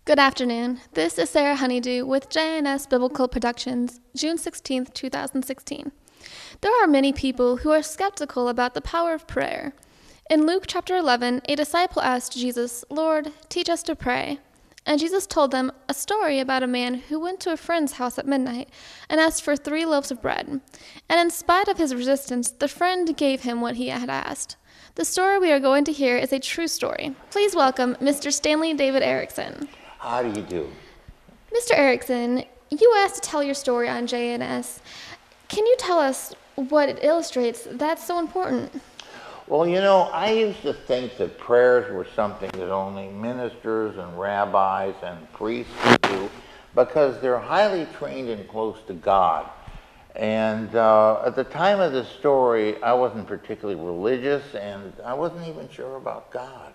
Good afternoon. This is Sarah Honeydew with JNS Biblical Productions, June 16th, 2016. There are many people who are skeptical about the power of prayer. In Luke chapter 11, a disciple asked Jesus, "Lord, teach us to pray." And Jesus told them a story about a man who went to a friend's house at midnight and asked for 3 loaves of bread. And in spite of his resistance, the friend gave him what he had asked. The story we are going to hear is a true story. Please welcome Mr. Stanley David Erickson. How do you do? Mr. Erickson, you asked to tell your story on JNS. Can you tell us what it illustrates that's so important? Well, I used to think that prayers were something that only ministers and rabbis and priests could do because they're highly trained and close to God. And at the time of the story, I wasn't particularly religious, and I wasn't even sure about God.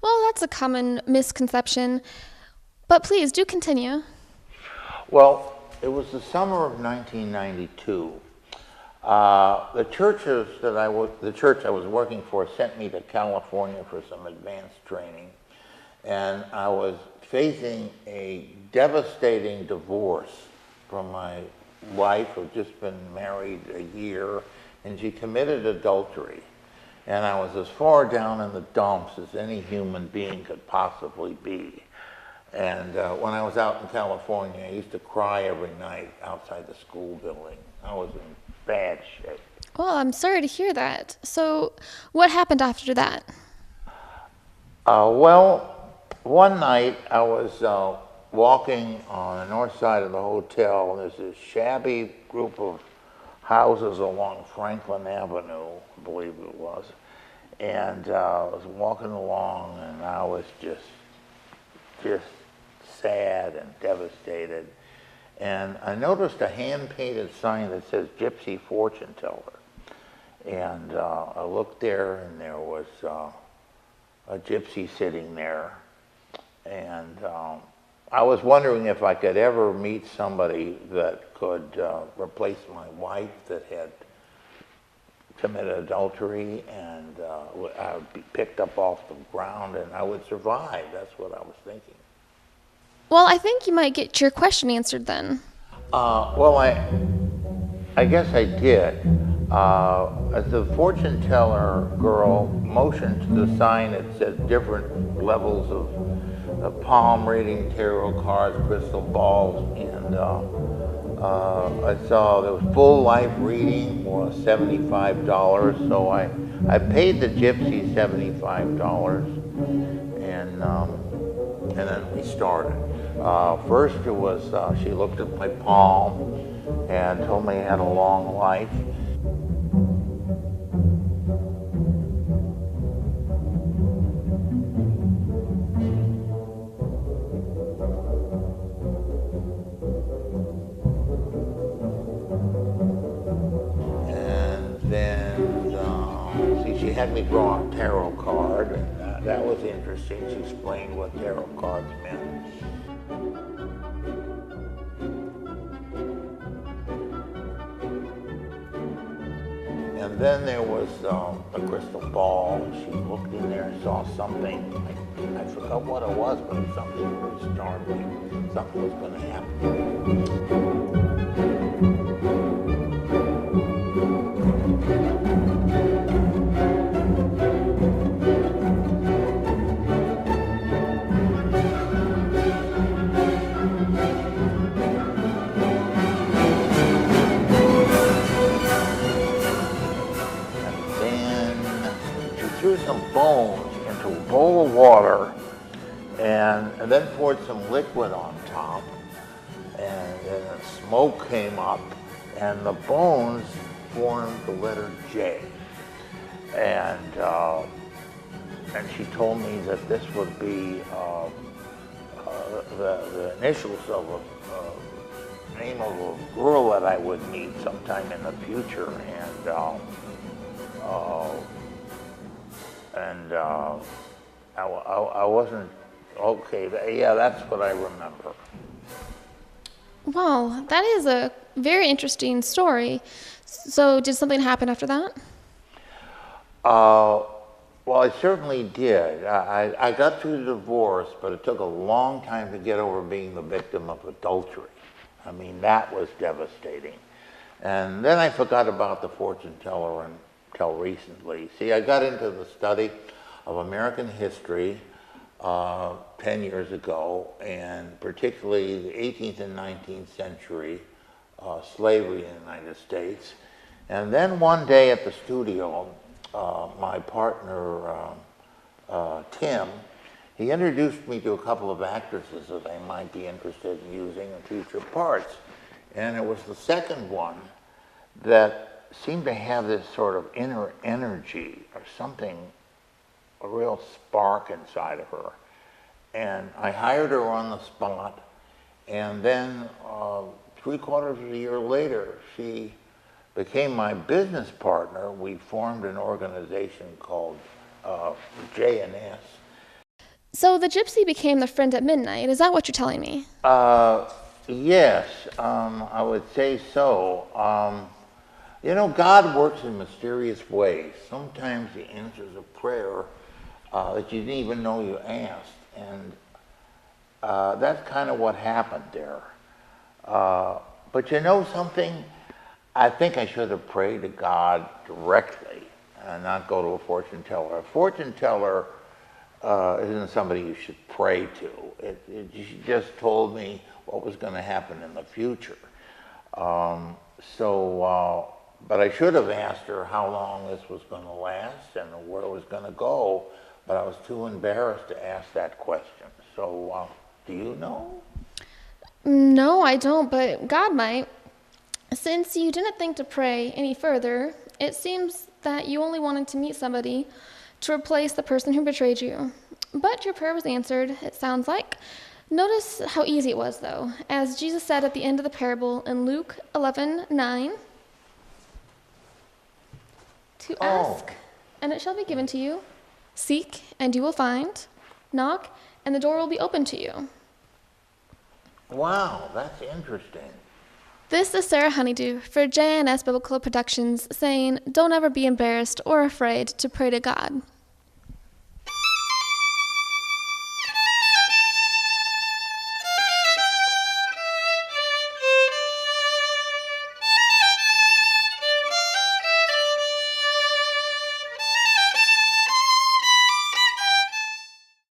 Well, that's a common misconception, but please do continue. Well, it was the summer of 1992. The church I was working for sent me to California for some advanced training, and I was facing a devastating divorce from my wife, who'd just been married a year, and she committed adultery. And I was as far down in the dumps as any human being could possibly be. And when I was out in California, I used to cry every night outside the school building. I was in bad shape. Well, I'm sorry to hear that. So, what happened after that? Well, one night I was walking on the north side of the hotel. There's this shabby group of houses along Franklin Avenue, I believe it was. And I was walking along, and I was just sad and devastated. And I noticed a hand-painted sign that says Gypsy Fortune Teller. And I looked there, and there was a gypsy sitting there. And I was wondering if I could ever meet somebody that could replace my wife that had committed adultery, and I would be picked up off the ground and I would survive. That's what I was thinking. Well, I think you might get your question answered then. Well, I guess I did. As the fortune teller girl motioned to the sign that said different levels of palm reading, tarot cards, crystal balls, and I saw there was full life reading was $75, so I paid the gypsy $75, and then we started. First it was she looked at my palm and told me I had a long life. She had me draw a tarot card, and that was interesting. She explained what tarot cards meant. And then there was a crystal ball. She looked in there and saw something. I forgot what it was, but it was something very startling. Something was going to happen. Threw some bones into a bowl of water and then poured some liquid on top, and then smoke came up and the bones formed the letter J, and she told me that this would be the initials of a name of a girl that I would meet sometime in the future, and I wasn't okay. Yeah, that's what I remember. Wow, that is a very interesting story. So did something happen after that? Well, I certainly did. I got through the divorce, but it took a long time to get over being the victim of adultery. I mean, that was devastating. And then I forgot about the fortune teller until recently. See, I got into the study of American history 10 years ago, and particularly the 18th and 19th century slavery in the United States. And then one day at the studio, my partner, Tim, he introduced me to a couple of actresses that I might be interested in using in future parts. And it was the second one that seemed to have this sort of inner energy or something, a real spark inside of her. And I hired her on the spot, and then 3/4 of a year later, she became my business partner. We formed an organization called J&S. So the gypsy became the friend at midnight. Is that what you're telling me? Yes, I would say so. You know, God works in mysterious ways. Sometimes He answers a prayer that you didn't even know you asked. And that's kind of what happened there. But you know something? I think I should have prayed to God directly and not go to a fortune teller. A fortune teller isn't somebody you should pray to. She just told me what was going to happen in the future. But I should have asked her how long this was going to last and where it was going to go, but I was too embarrassed to ask that question. So, do you know? No, I don't, but God might. Since you didn't think to pray any further, it seems that you only wanted to meet somebody to replace the person who betrayed you. But your prayer was answered, it sounds like. Notice how easy it was, though, as Jesus said at the end of the parable in Luke 11:9, to ask, and it shall be given to you. Seek, and you will find. Knock, and the door will be opened to you. Wow, that's interesting. This is Sarah Honeydew for J&S Biblical Productions saying, don't ever be embarrassed or afraid to pray to God.